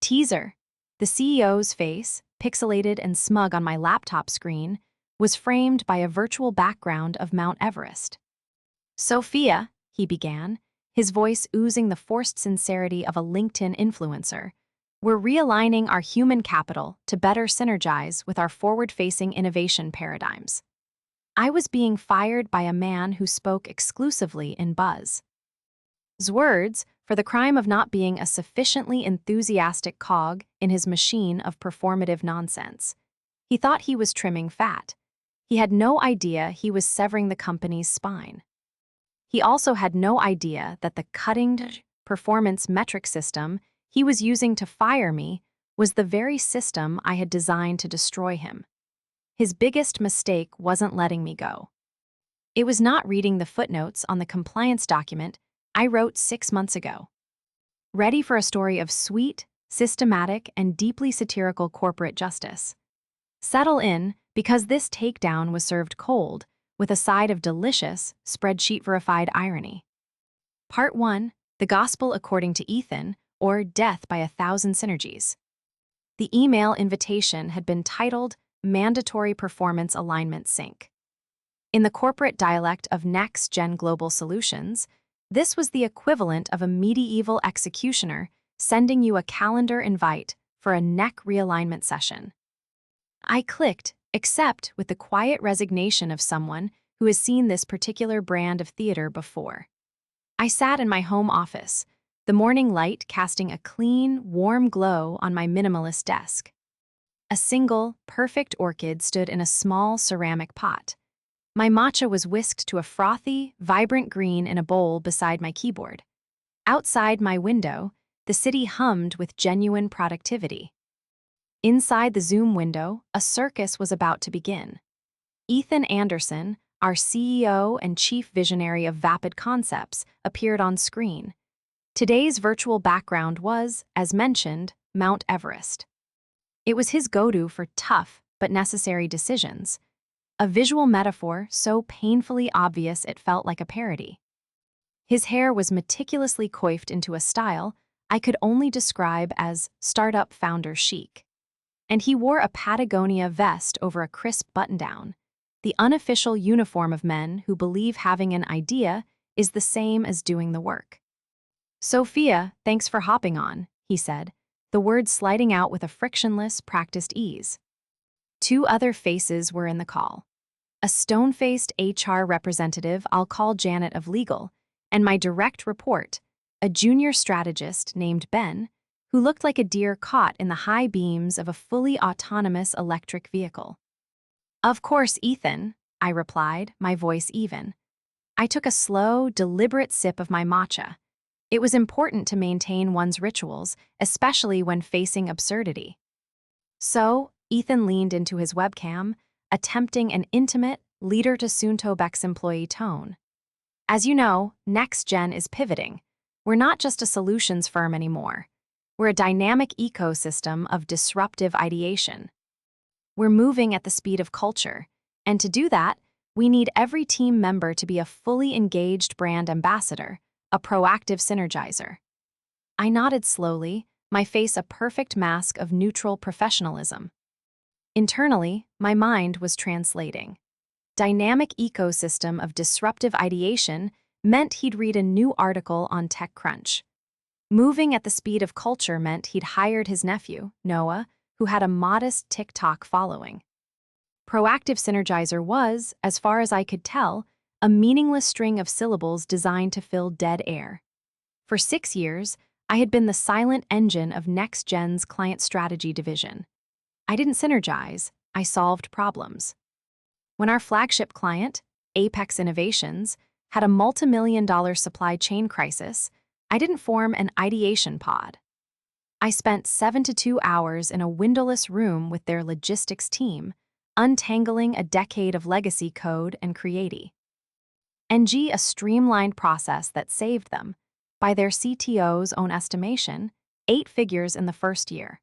Teaser. The CEO's face, pixelated and smug on my laptop screen, was framed by a virtual background of Mount Everest. Sophia, he began, his voice oozing the forced sincerity of a LinkedIn influencer, we're realigning our human capital to better synergize with our forward-facing innovation paradigms. I was being fired by a man who spoke exclusively in buzzwords for the crime of not being a sufficiently enthusiastic cog in his machine of performative nonsense. He thought he was trimming fat. He had no idea he was severing the company's spine. He also had no idea that the cutting performance metric system he was using to fire me was the very system I had designed to destroy him. His biggest mistake wasn't letting me go. It was not reading the footnotes on the compliance document I wrote 6 months ago. Ready for a story of sweet, systematic, and deeply satirical corporate justice. Settle in, because this takedown was served cold, with a side of delicious, spreadsheet-verified irony. Part 1, The Gospel According to Ethan, or Death by 1,000 Synergies. The email invitation had been titled Mandatory Performance Alignment Sync. In the corporate dialect of next-gen global solutions, this was the equivalent of a medieval executioner sending you a calendar invite for a neck realignment session. I clicked accept with the quiet resignation of someone who has seen this particular brand of theater before. I sat in my home office, the morning light casting a clean, warm glow on my minimalist desk. A single, perfect orchid stood in a small ceramic pot. My matcha was whisked to a frothy, vibrant green in a bowl beside my keyboard. Outside my window, the city hummed with genuine productivity. Inside the Zoom window, a circus was about to begin. Ethan Anderson, our CEO and chief visionary of Vapid Concepts, appeared on screen. Today's virtual background was, as mentioned, Mount Everest. It was his go-to for tough but necessary decisions, a visual metaphor so painfully obvious it felt like a parody. His hair was meticulously coiffed into a style I could only describe as startup founder chic. And he wore a Patagonia vest over a crisp button-down, the unofficial uniform of men who believe having an idea is the same as doing the work. Sophia, thanks for hopping on, he said, the words sliding out with a frictionless, practiced ease. 2 other faces were in the call. A stone-faced HR representative I'll call Janet of Legal, and my direct report, a junior strategist named Ben, who looked like a deer caught in the high beams of a fully autonomous electric vehicle. Of course, Ethan, I replied, my voice even. I took a slow, deliberate sip of my matcha. It was important to maintain one's rituals, especially when facing absurdity. So, Ethan leaned into his webcam, attempting an intimate, leader-to-soon-to-bex employee tone. As you know, NextGen is pivoting. We're not just a solutions firm anymore. We're a dynamic ecosystem of disruptive ideation. We're moving at the speed of culture, and to do that, we need every team member to be a fully engaged brand ambassador, a proactive synergizer. I nodded slowly, my face a perfect mask of neutral professionalism. Internally, my mind was translating. Dynamic ecosystem of disruptive ideation meant he'd read a new article on TechCrunch. Moving at the speed of culture meant he'd hired his nephew, Noah, who had a modest TikTok following. Proactive synergizer was, as far as I could tell, a meaningless string of syllables designed to fill dead air. For 6 years, I had been the silent engine of NextGen's client strategy division. I didn't synergize, I solved problems. When our flagship client, Apex Innovations, had a multi-million-dollar supply chain crisis, I didn't form an ideation pod. I spent 7 to 2 hours in a windowless room with their logistics team, untangling a decade of legacy code and creati. NG a streamlined process that saved them, by their CTO's own estimation, 8 figures in the first year.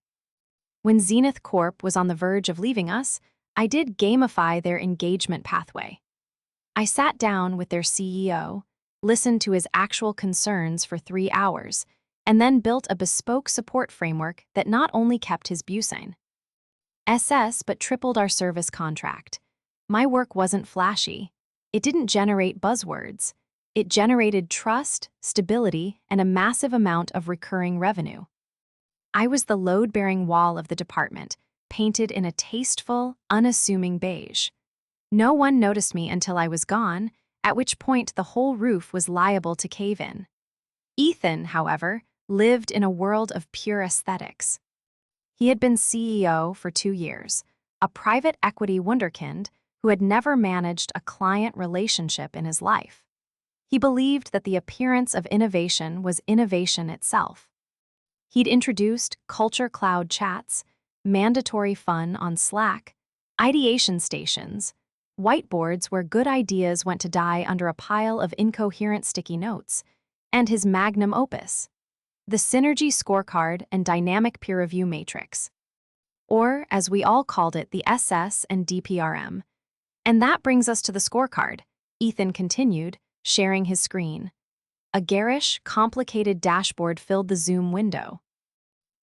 When Zenith Corp was on the verge of leaving us, I did gamify their engagement pathway. I sat down with their CEO, listened to his actual concerns for 3 hours, and then built a bespoke support framework that not only kept his Busine SS but tripled our service contract. My work wasn't flashy. It didn't generate buzzwords. It generated trust, stability, and a massive amount of recurring revenue. I was the load-bearing wall of the department, painted in a tasteful, unassuming beige. No one noticed me until I was gone, at which point the whole roof was liable to cave in. Ethan, however, lived in a world of pure aesthetics. He had been CEO for 2 years, a private equity wunderkind who had never managed a client relationship in his life. He believed that the appearance of innovation was innovation itself. He'd introduced culture cloud chats, mandatory fun on Slack, ideation stations, whiteboards where good ideas went to die under a pile of incoherent sticky notes, and his magnum opus, the Synergy Scorecard and Dynamic Peer Review Matrix, or as we all called it, the SS and DPRM. And that brings us to the scorecard, Ethan continued, sharing his screen. A garish, complicated dashboard filled the Zoom window.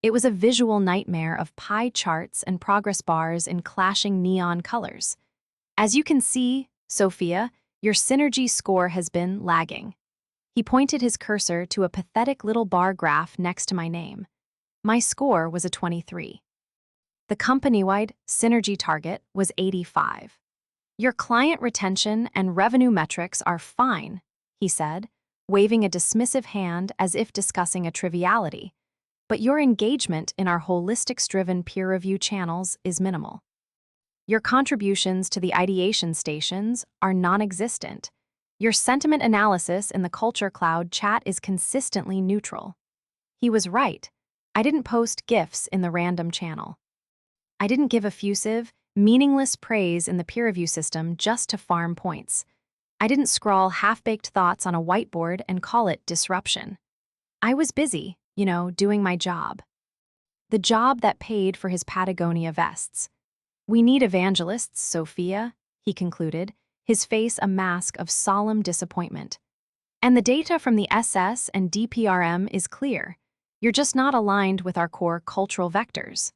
It was a visual nightmare of pie charts and progress bars in clashing neon colors. As you can see, Sophia, your synergy score has been lagging. He pointed his cursor to a pathetic little bar graph next to my name. My score was a 23. The company-wide synergy target was 85. Your client retention and revenue metrics are fine, he said, waving a dismissive hand as if discussing a triviality. But your engagement in our holistics-driven peer review channels is minimal. Your contributions to the ideation stations are non-existent. Your sentiment analysis in the culture cloud chat is consistently neutral. He was right. I didn't post GIFs in the random channel. I didn't give effusive, meaningless praise in the peer review system just to farm points. I didn't scrawl half-baked thoughts on a whiteboard and call it disruption. I was busy, doing my job. The job that paid for his Patagonia vests. We need evangelists, Sophia, he concluded, his face a mask of solemn disappointment. And the data from the SS and DPRM is clear. You're just not aligned with our core cultural vectors.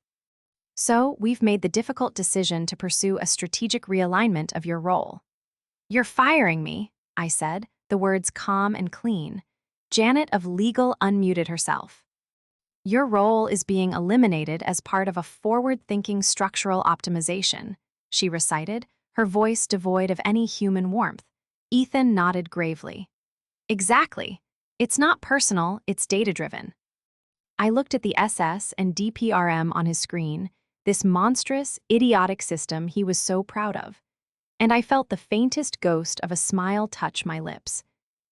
So, we've made the difficult decision to pursue a strategic realignment of your role. You're firing me, I said, the words calm and clean. Janet of Legal unmuted herself. Your role is being eliminated as part of a forward-thinking structural optimization, she recited, her voice devoid of any human warmth. Ethan nodded gravely. Exactly. It's not personal, it's data-driven. I looked at the SS and DPRM on his screen, this monstrous, idiotic system he was so proud of. And I felt the faintest ghost of a smile touch my lips.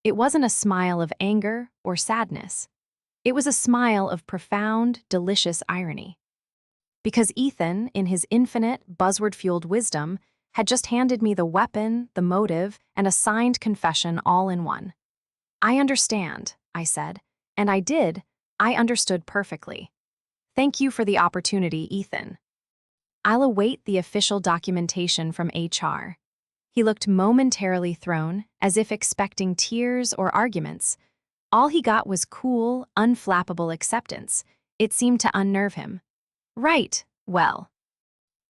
It wasn't a smile of anger or sadness. It was a smile of profound, delicious irony. Because Ethan, in his infinite, buzzword-fueled wisdom, had just handed me the weapon, the motive, and a signed confession all in one. I understand, I said, and I understood perfectly. Thank you for the opportunity, Ethan. I'll await the official documentation from HR. He looked momentarily thrown, as if expecting tears or arguments. All he got was cool, unflappable acceptance. It seemed to unnerve him. Right, well.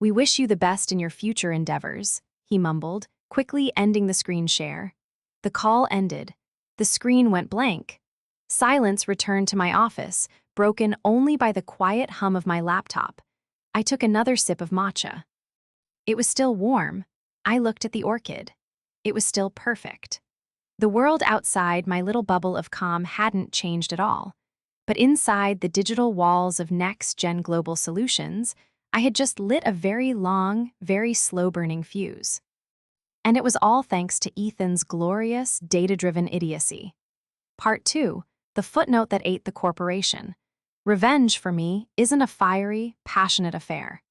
We wish you the best in your future endeavors, he mumbled, quickly ending the screen share. The call ended. The screen went blank. Silence returned to my office, broken only by the quiet hum of my laptop. I took another sip of matcha. It was still warm. I looked at the orchid. It was still perfect. The world outside my little bubble of calm hadn't changed at all. But inside the digital walls of next-gen global solutions, I had just lit a very long, very slow-burning fuse. And it was all thanks to Ethan's glorious, data-driven idiocy. Part 2, the footnote that ate the corporation. Revenge, for me, isn't a fiery, passionate affair.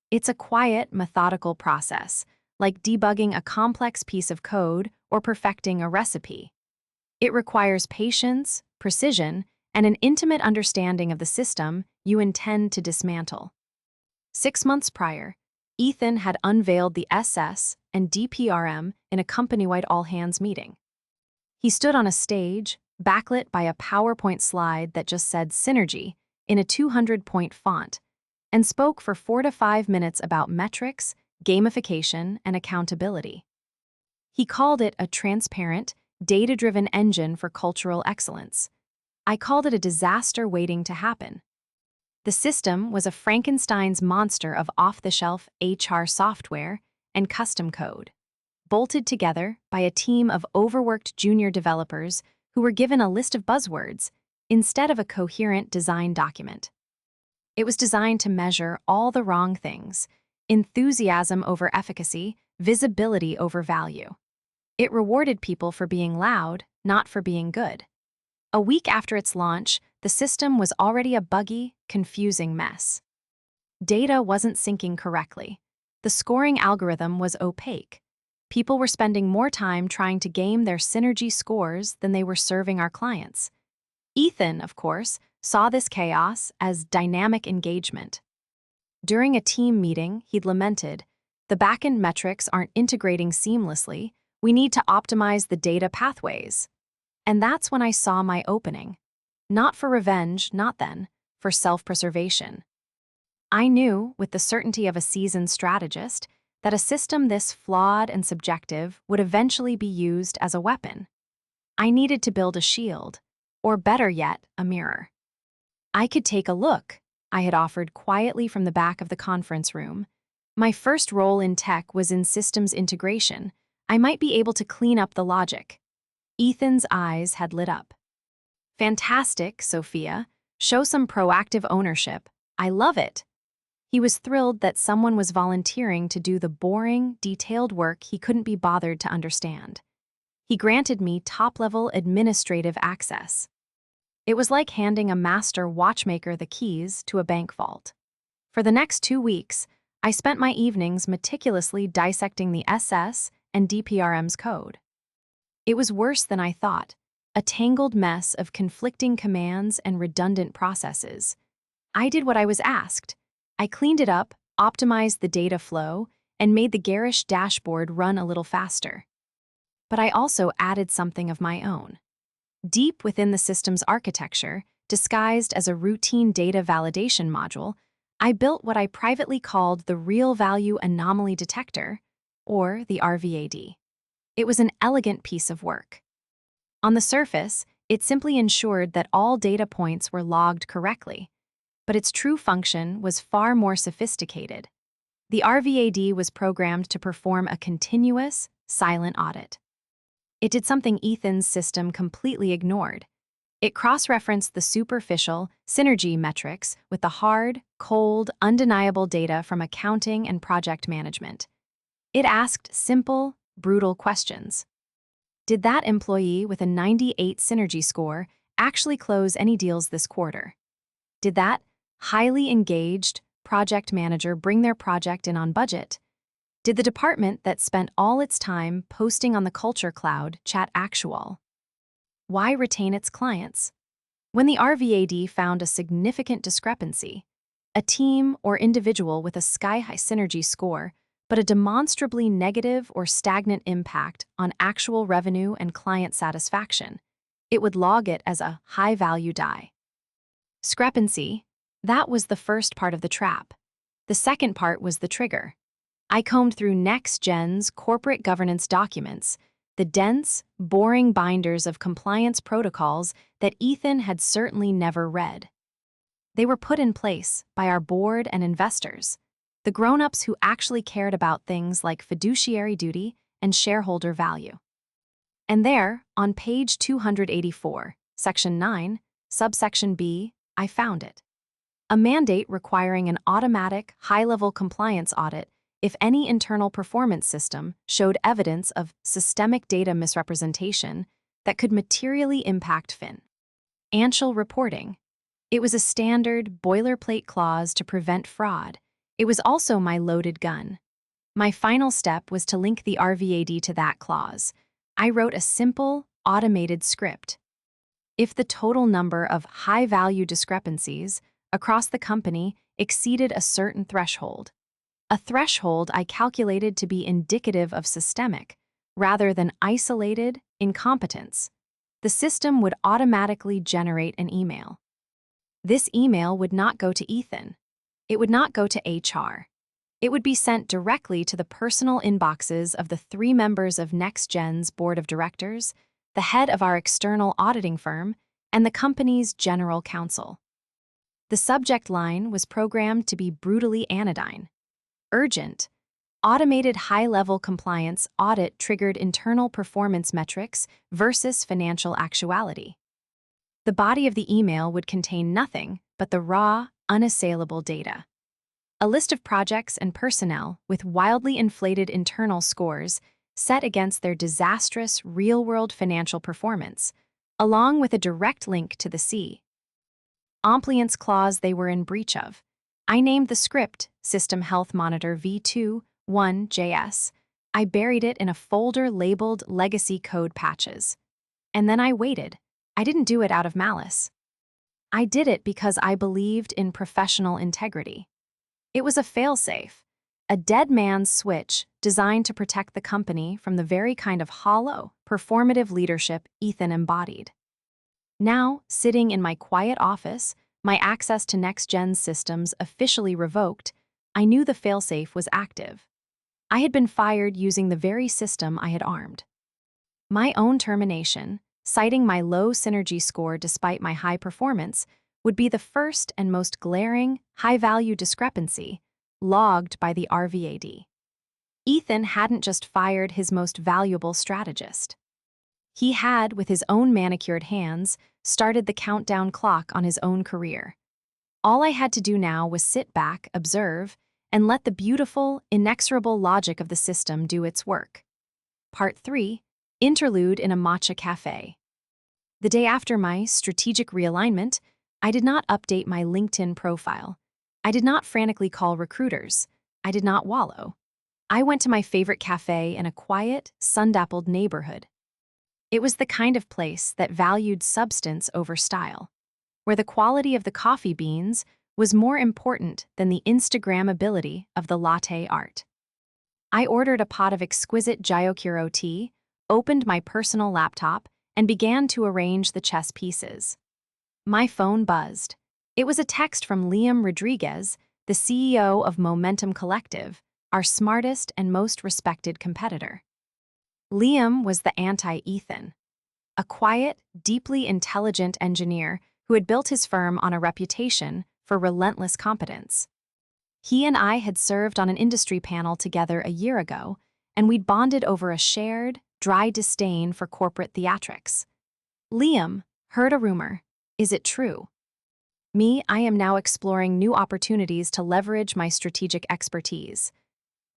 It's a quiet, methodical process, like debugging a complex piece of code or perfecting a recipe. It requires patience, precision, and an intimate understanding of the system you intend to dismantle. 6 months prior, Ethan had unveiled the SS and DPRM in a company-wide all-hands meeting. He stood on a stage, backlit by a PowerPoint slide that just said synergy in a 200-point font, and spoke for 4 to 5 minutes about metrics, gamification, and accountability. He called it a transparent, data-driven engine for cultural excellence. I called it a disaster waiting to happen. The system was a Frankenstein's monster of off-the-shelf HR software and custom code, bolted together by a team of overworked junior developers who were given a list of buzzwords instead of a coherent design document. It was designed to measure all the wrong things: enthusiasm over efficacy, visibility over value. It rewarded people for being loud, not for being good. A week after its launch, the system was already a buggy, confusing mess. Data wasn't syncing correctly. The scoring algorithm was opaque. People were spending more time trying to game their synergy scores than they were serving our clients. Ethan, of course, saw this chaos as dynamic engagement. During a team meeting, he'd lamented, "The backend metrics aren't integrating seamlessly. We need to optimize the data pathways." And that's when I saw my opening. Not for revenge, not then, for self-preservation. I knew, with the certainty of a seasoned strategist, that a system this flawed and subjective would eventually be used as a weapon. I needed to build a shield, or better yet, a mirror. "I could take a look," I had offered quietly from the back of the conference room. My first role in tech was in systems integration. I might be able to clean up the logic. Ethan's eyes had lit up. "Fantastic, Sophia. Show some proactive ownership. I love it." He was thrilled that someone was volunteering to do the boring, detailed work he couldn't be bothered to understand. He granted me top-level administrative access. It was like handing a master watchmaker the keys to a bank vault. For the next 2 weeks, I spent my evenings meticulously dissecting the SS and DPRM's code. It was worse than I thought, a tangled mess of conflicting commands and redundant processes. I did what I was asked. I cleaned it up, optimized the data flow, and made the garish dashboard run a little faster. But I also added something of my own. Deep within the system's architecture, disguised as a routine data validation module, I built what I privately called the Real Value Anomaly Detector, or the RVAD. It was an elegant piece of work. On the surface, it simply ensured that all data points were logged correctly, but its true function was far more sophisticated. The RVAD was programmed to perform a continuous, silent audit. It did something Ethan's system completely ignored. It cross-referenced the superficial, synergy metrics with the hard, cold, undeniable data from accounting and project management. It asked simple, brutal questions. Did that employee with a 98 synergy score actually close any deals this quarter? Did that highly engaged project manager bring their project in on budget? Did the department that spent all its time posting on the culture cloud chat actual? Why retain its clients? When the RVAD found a significant discrepancy, a team or individual with a sky-high synergy score but a demonstrably negative or stagnant impact on actual revenue and client satisfaction, it would log it as a high-value die. Discrepancy, that was the first part of the trap. The second part was the trigger. I combed through NextGen's corporate governance documents, the dense, boring binders of compliance protocols that Ethan had certainly never read. They were put in place by our board and investors, the grown-ups who actually cared about things like fiduciary duty and shareholder value. And there, on page 284, section 9, subsection B, I found it. A mandate requiring an automatic, high-level compliance audit if any internal performance system showed evidence of systemic data misrepresentation that could materially impact financial reporting. It was a standard, boilerplate clause to prevent fraud. It was also my loaded gun. My final step was to link the RVAD to that clause. I wrote a simple, automated script. If the total number of high-value discrepancies across the company exceeded a certain threshold, a threshold I calculated to be indicative of systemic, rather than isolated, incompetence, The system would automatically generate an email. This email would not go to Ethan. It would not go to HR. It would be sent directly to the personal inboxes of the 3 members of NextGen's board of directors, the head of our external auditing firm, and the company's general counsel. The subject line was programmed to be brutally anodyne. Urgent. Automated high-level compliance audit triggered internal performance metrics versus financial actuality. The body of the email would contain nothing but the raw, unassailable data. A list of projects and personnel with wildly inflated internal scores set against their disastrous real-world financial performance, along with a direct link to the compliance clause they were in breach of. I named the script System Health Monitor V2.1.js. I buried it in a folder labeled Legacy Code Patches. And then I waited. I didn't do it out of malice. I did it because I believed in professional integrity. It was a failsafe, a dead man's switch designed to protect the company from the very kind of hollow, performative leadership Ethan embodied. Now, sitting in my quiet office, my access to NextGen's systems officially revoked, I knew the failsafe was active. I had been fired using the very system I had armed. My own termination, citing my low synergy score despite my high performance, would be the first and most glaring, high-value discrepancy logged by the RVAD. Ethan hadn't just fired his most valuable strategist. He had, with his own manicured hands, started the countdown clock on his own career. All I had to do now was sit back, observe, and let the beautiful, inexorable logic of the system do its work. Part 3. Interlude in a matcha cafe. The day after my strategic realignment, I did not update my LinkedIn profile. I did not frantically call recruiters. I did not wallow. I went to my favorite cafe in a quiet, sun-dappled neighborhood. It was the kind of place that valued substance over style, where the quality of the coffee beans was more important than the Instagrammability of the latte art. I ordered a pot of exquisite Gyokuro tea, opened my personal laptop, and began to arrange the chess pieces. My phone buzzed. It was a text from Liam Rodriguez, the CEO of Momentum Collective, our smartest and most respected competitor. Liam was the anti-Ethan, a quiet, deeply intelligent engineer who had built his firm on a reputation for relentless competence. He and I had served on an industry panel together a year ago, and we'd bonded over a shared, dry disdain for corporate theatrics. Liam heard a rumor. Is it true? Me, I am now exploring new opportunities to leverage my strategic expertise.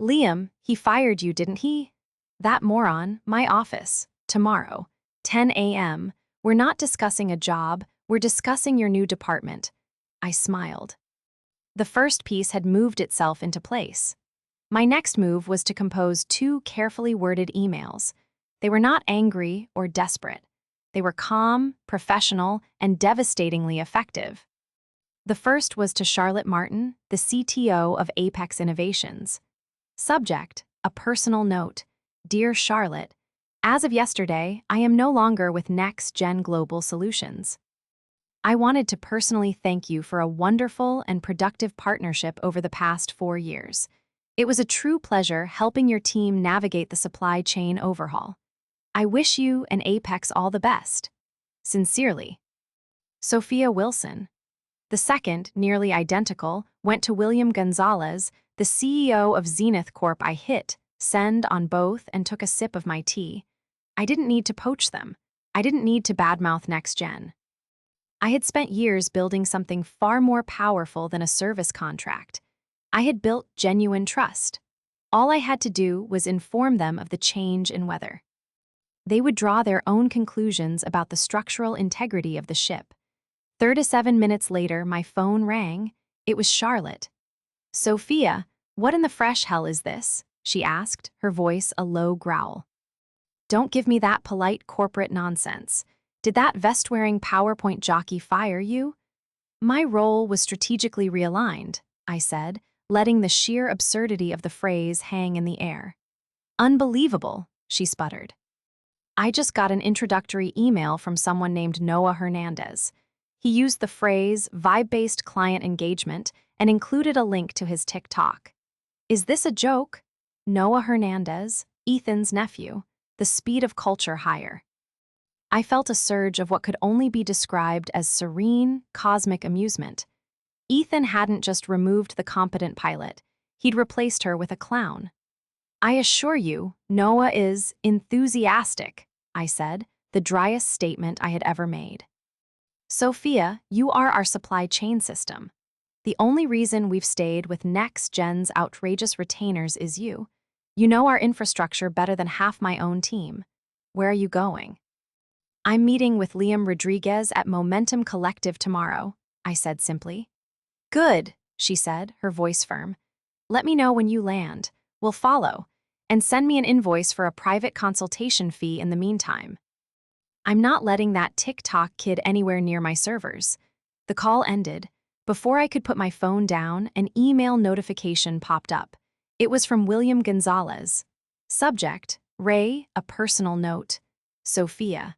Liam, he fired you, didn't he? That moron, my office, tomorrow, 10 a.m. We're not discussing a job, we're discussing your new department. I smiled. The first piece had moved itself into place. My next move was to compose 2 carefully worded emails. They were not angry or desperate. They were calm, professional, and devastatingly effective. The first was to Charlotte Martin, the CTO of Apex Innovations. Subject, a personal note. Dear Charlotte, as of yesterday, I am no longer with NextGen Global Solutions. I wanted to personally thank you for a wonderful and productive partnership over the past 4 years. It was a true pleasure helping your team navigate the supply chain overhaul. I wish you and Apex all the best. Sincerely, Sophia Wilson. The second, nearly identical, went to William Gonzalez, the CEO of Zenith Corp. I hit send on both and took a sip of my tea. I didn't need to poach them. I didn't need to badmouth NextGen. I had spent years building something far more powerful than a service contract. I had built genuine trust. All I had to do was inform them of the change in weather. They would draw their own conclusions about the structural integrity of the ship. 37 minutes later, my phone rang. It was Charlotte. Sophia, what in the fresh hell is this? She asked, her voice a low growl. Don't give me that polite corporate nonsense. Did that vest-wearing PowerPoint jockey fire you? My role was strategically realigned, I said, letting the sheer absurdity of the phrase hang in the air. Unbelievable, she sputtered. I just got an introductory email from someone named Noah Hernandez. He used the phrase vibe-based client engagement and included a link to his TikTok. Is this a joke? Noah Hernandez, Ethan's nephew, the speed of culture hire. I felt a surge of what could only be described as serene, cosmic amusement. Ethan hadn't just removed the competent pilot, he'd replaced her with a clown. I assure you, Noah is enthusiastic, I said, the driest statement I had ever made. Sophia, you are our supply chain system. The only reason we've stayed with Next Gen's outrageous retainers is you. You know our infrastructure better than half my own team. Where are you going? I'm meeting with Liam Rodriguez at Momentum Collective tomorrow, I said simply. Good, she said, her voice firm. Let me know when you land. We'll follow. And send me an invoice for a private consultation fee in the meantime. I'm not letting that TikTok kid anywhere near my servers. The call ended. Before I could put my phone down, an email notification popped up. It was from William Gonzalez. Subject, Ray, a personal note. Sophia.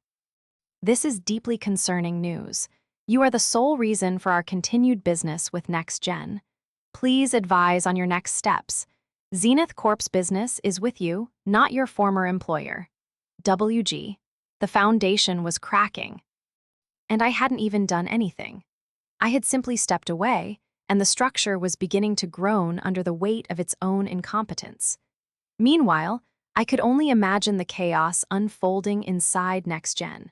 This is deeply concerning news. You are the sole reason for our continued business with Next Gen. Please advise on your next steps. Zenith Corp's business is with you, not your former employer. WG. The foundation was cracking. And I hadn't even done anything. I had simply stepped away, and the structure was beginning to groan under the weight of its own incompetence. Meanwhile, I could only imagine the chaos unfolding inside Next Gen.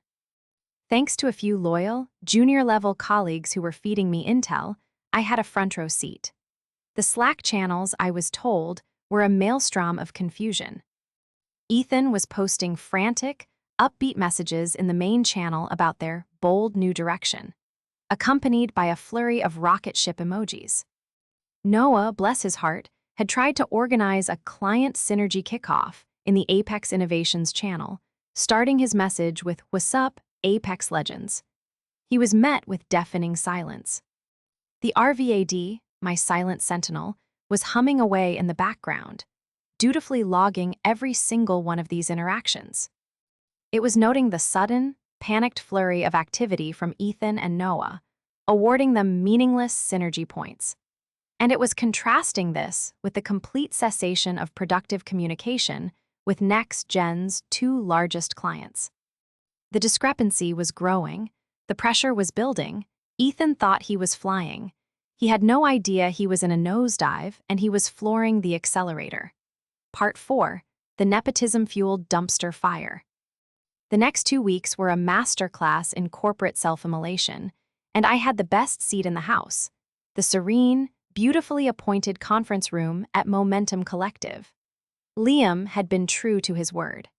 Thanks to a few loyal, junior-level colleagues who were feeding me intel, I had a front-row seat. The Slack channels, I was told, were a maelstrom of confusion. Ethan was posting frantic, upbeat messages in the main channel about their bold new direction, accompanied by a flurry of rocket ship emojis. Noah, bless his heart, had tried to organize a client synergy kickoff in the Apex Innovations channel, starting his message with "What's up, Apex Legends?" He was met with deafening silence. The RVAD, my silent sentinel, was humming away in the background, dutifully logging every single one of these interactions. It was noting the sudden, panicked flurry of activity from Ethan and Noah, awarding them meaningless synergy points. And it was contrasting this with the complete cessation of productive communication with Next Gen's two largest clients. The discrepancy was growing, the pressure was building. Ethan thought he was flying. He had no idea he was in a nosedive, and he was flooring the accelerator. Part 4, the nepotism-fueled dumpster fire. The next 2 weeks were a masterclass in corporate self-immolation, and I had the best seat in the house, the serene, beautifully appointed conference room at Momentum Collective. Liam had been true to his word.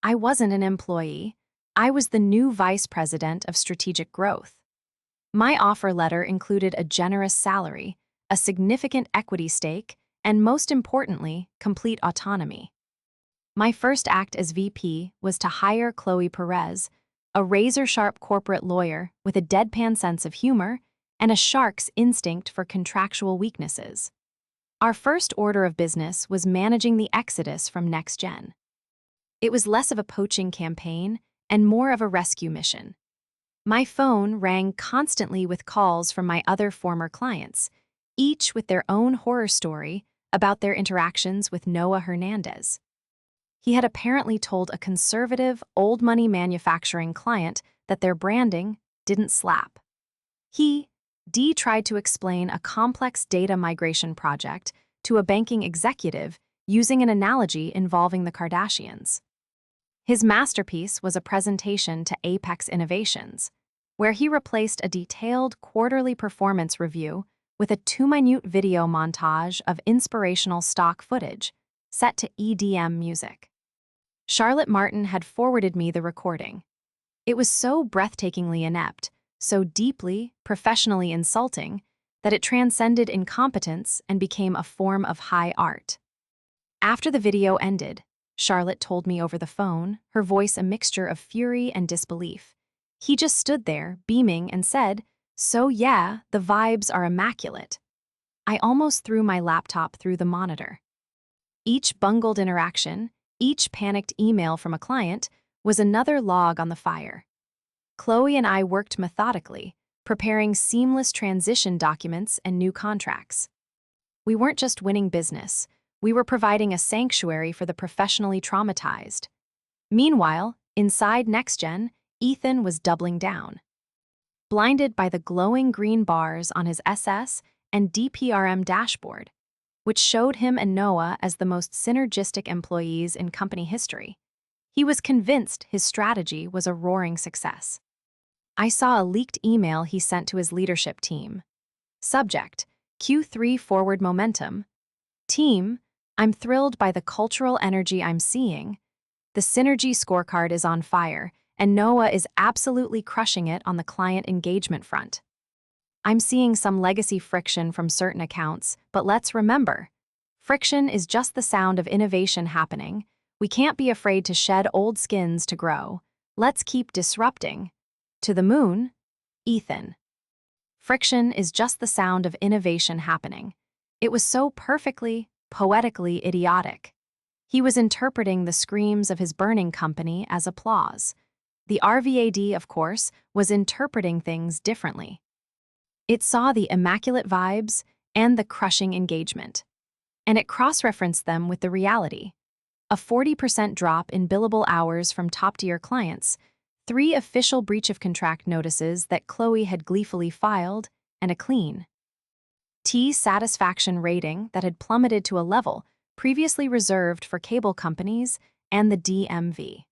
I wasn't an employee. I was the new vice president of strategic growth. My offer letter included a generous salary, a significant equity stake, and most importantly, complete autonomy. My first act as VP was to hire Chloe Perez, a razor-sharp corporate lawyer with a deadpan sense of humor and a shark's instinct for contractual weaknesses. Our first order of business was managing the exodus from Next Gen. It was less of a poaching campaign and more of a rescue mission. My phone rang constantly with calls from my other former clients, each with their own horror story about their interactions with Noah Hernandez. He had apparently told a conservative, old-money manufacturing client that their branding didn't slap. D tried to explain a complex data migration project to a banking executive using an analogy involving the Kardashians. His masterpiece was a presentation to Apex Innovations, where he replaced a detailed quarterly performance review with a 2-minute video montage of inspirational stock footage set to EDM music. Charlotte Martin had forwarded me the recording. It was so breathtakingly inept, so deeply, professionally insulting, that it transcended incompetence and became a form of high art. After the video ended, Charlotte told me over the phone, her voice a mixture of fury and disbelief. He just stood there, beaming, and said, "So yeah, the vibes are immaculate." I almost threw my laptop through the monitor. Each bungled interaction, each panicked email from a client, was another log on the fire. Chloe and I worked methodically, preparing seamless transition documents and new contracts. We weren't just winning business, we were providing a sanctuary for the professionally traumatized. Meanwhile, inside NextGen, Ethan was doubling down. Blinded by the glowing green bars on his SS and DPRM dashboard, which showed him and Noah as the most synergistic employees in company history, he was convinced his strategy was a roaring success. I saw a leaked email he sent to his leadership team. Subject: Q3 Forward Momentum. Team, I'm thrilled by the cultural energy I'm seeing. The synergy scorecard is on fire, and Noah is absolutely crushing it on the client engagement front. I'm seeing some legacy friction from certain accounts, but let's remember, friction is just the sound of innovation happening. We can't be afraid to shed old skins to grow. Let's keep disrupting. To the moon, Ethan. Friction is just the sound of innovation happening. It was so perfectly, poetically idiotic. He was interpreting the screams of his burning company as applause. The RVAD, of course, was interpreting things differently. It saw the immaculate vibes and the crushing engagement, and it cross-referenced them with the reality. A 40% drop in billable hours from top-tier clients, 3 official breach of contract notices that Chloe had gleefully filed, and a clean T satisfaction rating that had plummeted to a level previously reserved for cable companies and the DMV.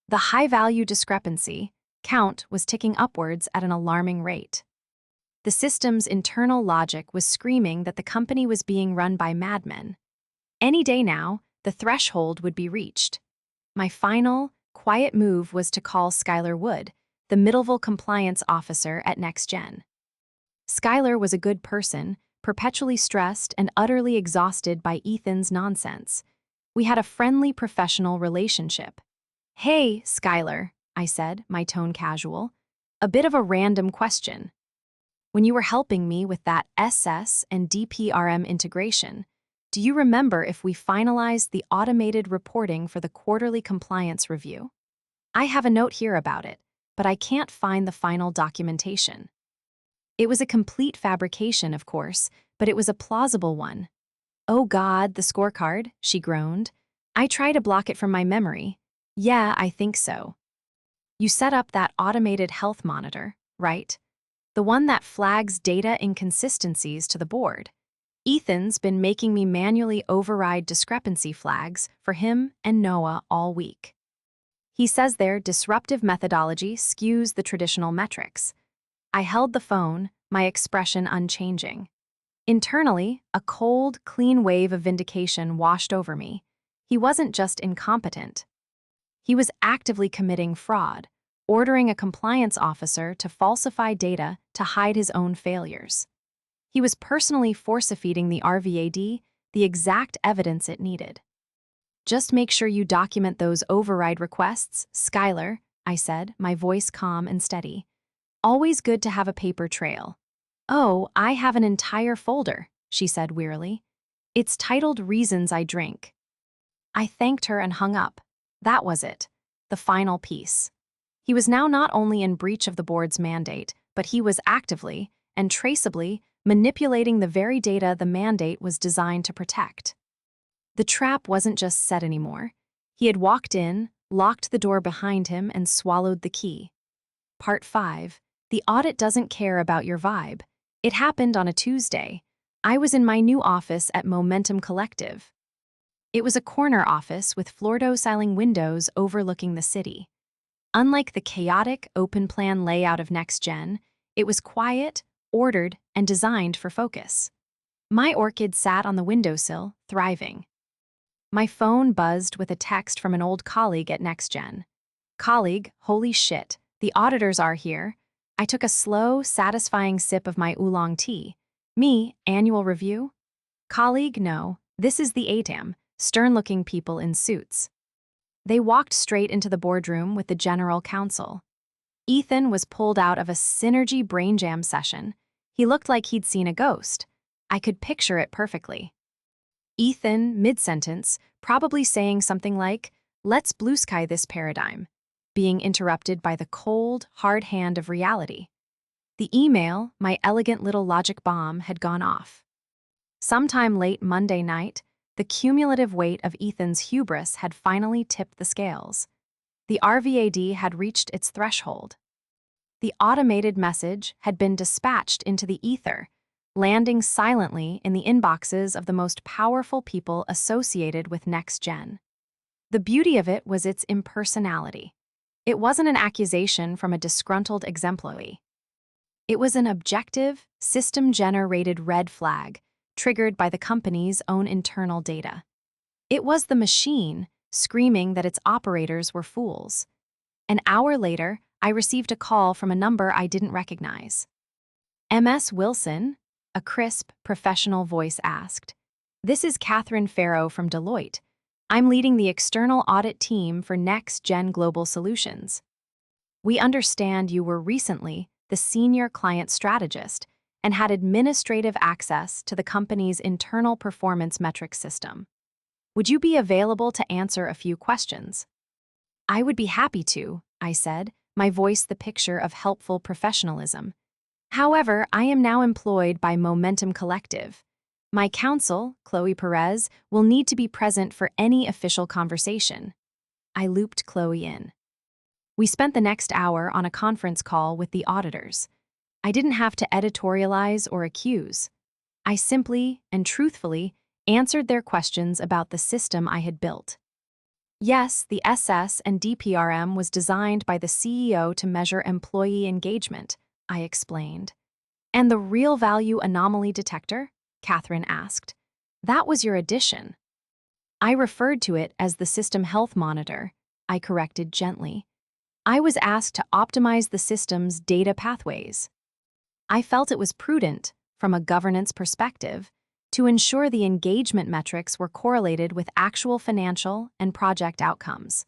The high-value discrepancy count was ticking upwards at an alarming rate. The system's internal logic was screaming that the company was being run by madmen. Any day now, the threshold would be reached. My final, quiet move was to call Skylar Wood, the Middleville compliance officer at NextGen. Skylar was a good person, perpetually stressed and utterly exhausted by Ethan's nonsense. We had a friendly professional relationship. "Hey, Skylar," I said, my tone casual. "A bit of a random question. When you were helping me with that SS and DPRM integration, do you remember if we finalized the automated reporting for the quarterly compliance review? I have a note here about it, but I can't find the final documentation." It was a complete fabrication, of course, but it was a plausible one. "Oh God, the scorecard," she groaned. "I try to block it from my memory. Yeah, I think so. You set up that automated health monitor, right? The one that flags data inconsistencies to the board. Ethan's been making me manually override discrepancy flags for him and Noah all week. He says their disruptive methodology skews the traditional metrics." I held the phone, my expression unchanging. Internally, a cold, clean wave of vindication washed over me. He wasn't just incompetent. He was actively committing fraud, ordering a compliance officer to falsify data to hide his own failures. He was personally force-feeding the RVAD the exact evidence it needed. "Just make sure you document those override requests, Skylar," I said, my voice calm and steady. "Always good to have a paper trail." "Oh, I have an entire folder," she said wearily. "It's titled Reasons I Drink." I thanked her and hung up. That was it, the final piece. He was now not only in breach of the board's mandate, but he was actively and traceably manipulating the very data the mandate was designed to protect. The trap wasn't just set anymore. He had walked in, locked the door behind him, and swallowed the key. Part 5. The audit doesn't care about your vibe. It happened on a Tuesday. I was in my new office at Momentum Collective. It was a corner office with floor-to-ceiling windows overlooking the city. Unlike the chaotic, open-plan layout of NextGen, it was quiet, ordered, and designed for focus. My orchid sat on the windowsill, thriving. My phone buzzed with a text from an old colleague at NextGen. "Colleague, holy shit, the auditors are here." I took a slow, satisfying sip of my oolong tea. "Me, annual review?" "Colleague, no. This is the ATAM, stern-looking people in suits." They walked straight into the boardroom with the general counsel. Ethan was pulled out of a Synergy brain jam session. He looked like he'd seen a ghost. I could picture it perfectly. Ethan, mid-sentence, probably saying something like, "Let's blue sky this paradigm." being interrupted by the cold, hard hand of reality. The email, my elegant little logic bomb, had gone off. Sometime late Monday night, the cumulative weight of Ethan's hubris had finally tipped the scales. The RVAD had reached its threshold. The automated message had been dispatched into the ether, landing silently in the inboxes of the most powerful people associated with Next Gen. The beauty of it was its impersonality. It wasn't an accusation from a disgruntled exemplary. It was an objective, system-generated red flag, triggered by the company's own internal data. It was the machine screaming that its operators were fools. An hour later, I received a call from a number I didn't recognize. "Ms. Wilson?" a crisp, professional voice asked. "This is Catherine Farrow from Deloitte. I'm leading the external audit team for Next Gen Global Solutions. We understand you were recently the senior client strategist and had administrative access to the company's internal performance metrics system. Would you be available to answer a few questions?" "I would be happy to," I said, my voice the picture of helpful professionalism. "However, I am now employed by Momentum Collective. My counsel, Chloe Perez, will need to be present for any official conversation." I looped Chloe in. We spent the next hour on a conference call with the auditors. I didn't have to editorialize or accuse. I simply and truthfully answered their questions about the system I had built. Yes, the SS and DPRM was designed by the CEO to measure employee engagement, I explained. "And the real value anomaly detector?" Catherine asked. "That was your addition." "I referred to it as the system health monitor," I corrected gently. "I was asked to optimize the system's data pathways. I felt it was prudent, from a governance perspective, to ensure the engagement metrics were correlated with actual financial and project outcomes.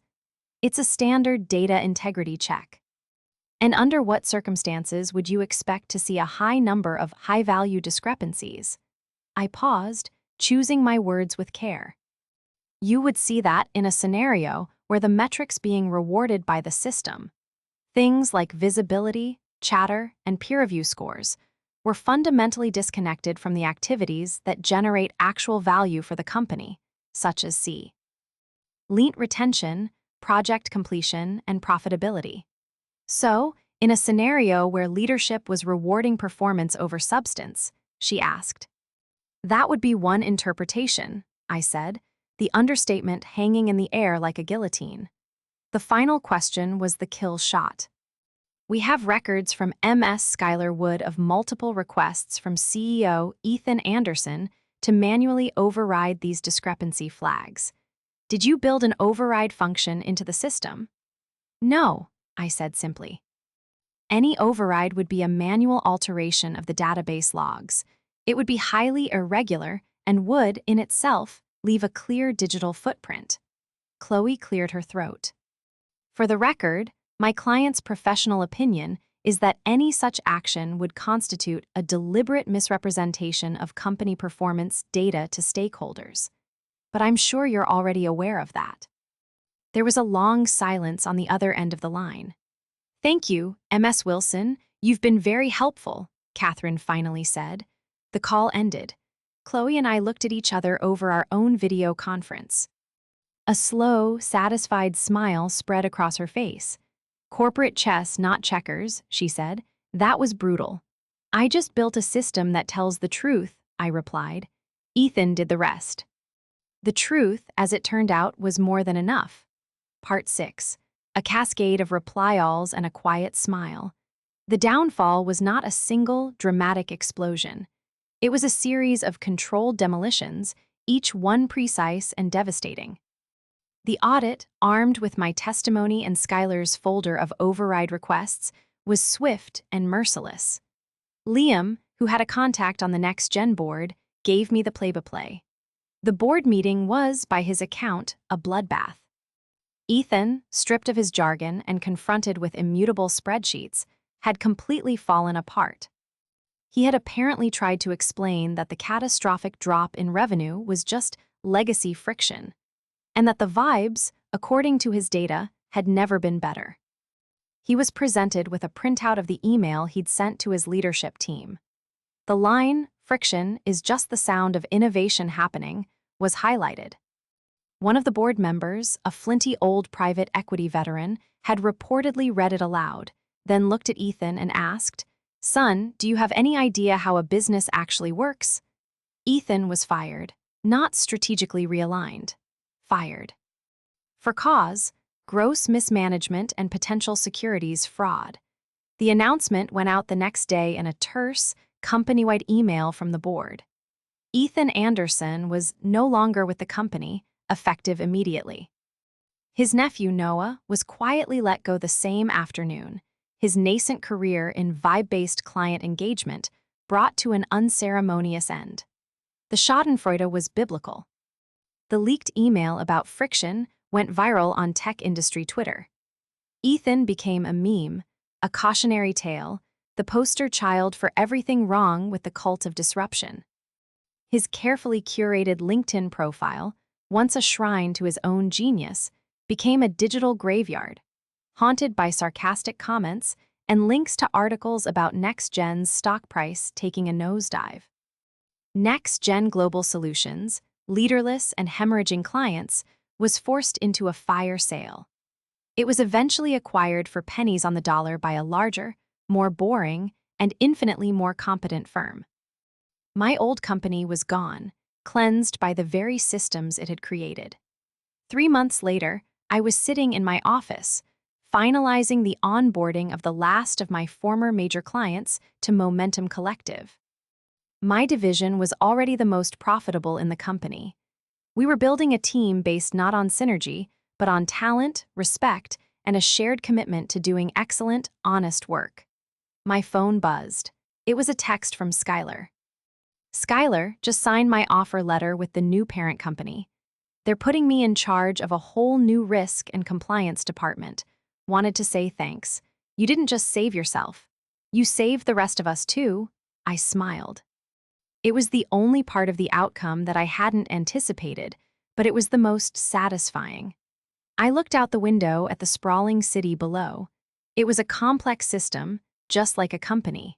It's a standard data integrity check." "And under what circumstances would you expect to see a high number of high-value discrepancies?" I paused, choosing my words with care. "You would see that in a scenario where the metrics being rewarded by the system, things like visibility, chatter, and peer review scores, were fundamentally disconnected from the activities that generate actual value for the company, such as lean retention, project completion, and profitability. So, in a scenario where leadership was rewarding performance over substance," she asked. "That would be one interpretation," I said, the understatement hanging in the air like a guillotine. The final question was the kill shot. "We have records from MS Schuyler Wood of multiple requests from CEO Ethan Anderson to manually override these discrepancy flags. Did you build an override function into the system?" "No," I said simply. "Any override would be a manual alteration of the database logs. It would be highly irregular and would, in itself, leave a clear digital footprint." Chloe cleared her throat. "For the record, my client's professional opinion is that any such action would constitute a deliberate misrepresentation of company performance data to stakeholders. But I'm sure you're already aware of that." There was a long silence on the other end of the line. "Thank you, Ms. Wilson. You've been very helpful," Catherine finally said. The call ended. Chloe and I looked at each other over our own video conference. A slow, satisfied smile spread across her face. "Corporate chess, not checkers," she said. "That was brutal." "I just built a system that tells the truth," I replied. "Ethan did the rest." The truth, as it turned out, was more than enough. Part 6. A cascade of reply-alls and a quiet smile. The downfall was not a single, dramatic explosion. It was a series of controlled demolitions, each one precise and devastating. The audit, armed with my testimony and Schuyler's folder of override requests, was swift and merciless. Liam, who had a contact on the Next Gen board, gave me the play-by-play. The board meeting was, by his account, a bloodbath. Ethan, stripped of his jargon and confronted with immutable spreadsheets, had completely fallen apart. He had apparently tried to explain that the catastrophic drop in revenue was just legacy friction, and that the vibes, according to his data, had never been better. He was presented with a printout of the email he'd sent to his leadership team. The line, "Friction is just the sound of innovation happening," was highlighted. One of the board members, a flinty old private equity veteran, had reportedly read it aloud, then looked at Ethan and asked, "Son, do you have any idea how a business actually works?" Ethan was fired, not strategically realigned. Fired. For cause, gross mismanagement and potential securities fraud. The announcement went out the next day in a terse, company-wide email from the board. Ethan Anderson was no longer with the company, effective immediately. His nephew Noah was quietly let go the same afternoon, his nascent career in vibe-based client engagement brought to an unceremonious end. The schadenfreude was biblical. The leaked email about friction went viral on tech industry Twitter. Ethan became a meme, a cautionary tale, the poster child for everything wrong with the cult of disruption. His carefully curated LinkedIn profile, once a shrine to his own genius, became a digital graveyard, haunted by sarcastic comments and links to articles about NextGen's stock price taking a nosedive. NextGen Global Solutions, leaderless and hemorrhaging clients, was forced into a fire sale. It was eventually acquired for pennies on the dollar by a larger, more boring, and infinitely more competent firm. My old company was gone, cleansed by the very systems it had created. 3 months later, I was sitting in my office, finalizing the onboarding of the last of my former major clients to Momentum Collective. My division was already the most profitable in the company. We were building a team based not on synergy, but on talent, respect, and a shared commitment to doing excellent, honest work. My phone buzzed. It was a text from Skylar. "Skylar just signed my offer letter with the new parent company. They're putting me in charge of a whole new risk and compliance department. Wanted to say thanks. You didn't just save yourself. You saved the rest of us too." I smiled. It was the only part of the outcome that I hadn't anticipated, but it was the most satisfying. I looked out the window at the sprawling city below. It was a complex system, just like a company.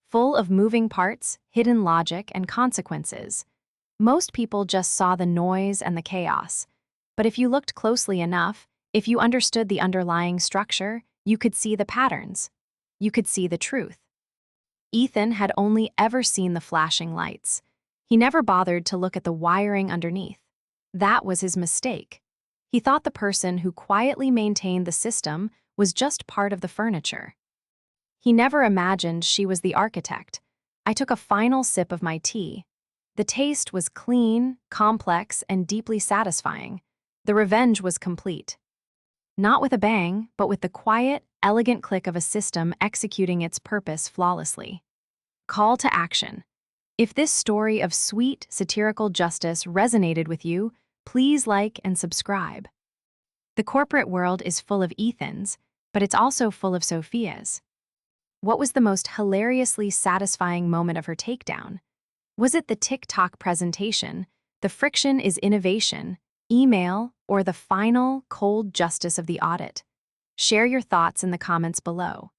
Full of moving parts, hidden logic, and consequences. Most people just saw the noise and the chaos. But if you looked closely enough, if you understood the underlying structure, you could see the patterns. You could see the truth. Ethan had only ever seen the flashing lights. He never bothered to look at the wiring underneath. That was his mistake. He thought the person who quietly maintained the system was just part of the furniture. He never imagined she was the architect. I took a final sip of my tea. The taste was clean, complex, and deeply satisfying. The revenge was complete. Not with a bang, but with the quiet, elegant click of a system executing its purpose flawlessly. Call to action. If this story of sweet, satirical justice resonated with you, please like and subscribe. The corporate world is full of Ethans, but it's also full of Sophias. What was the most hilariously satisfying moment of her takedown? Was it the TikTok presentation, the friction is innovation, email, or the final, cold justice of the audit? Share your thoughts in the comments below.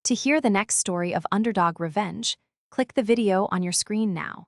To hear the next story of underdog revenge, click the video on your screen now.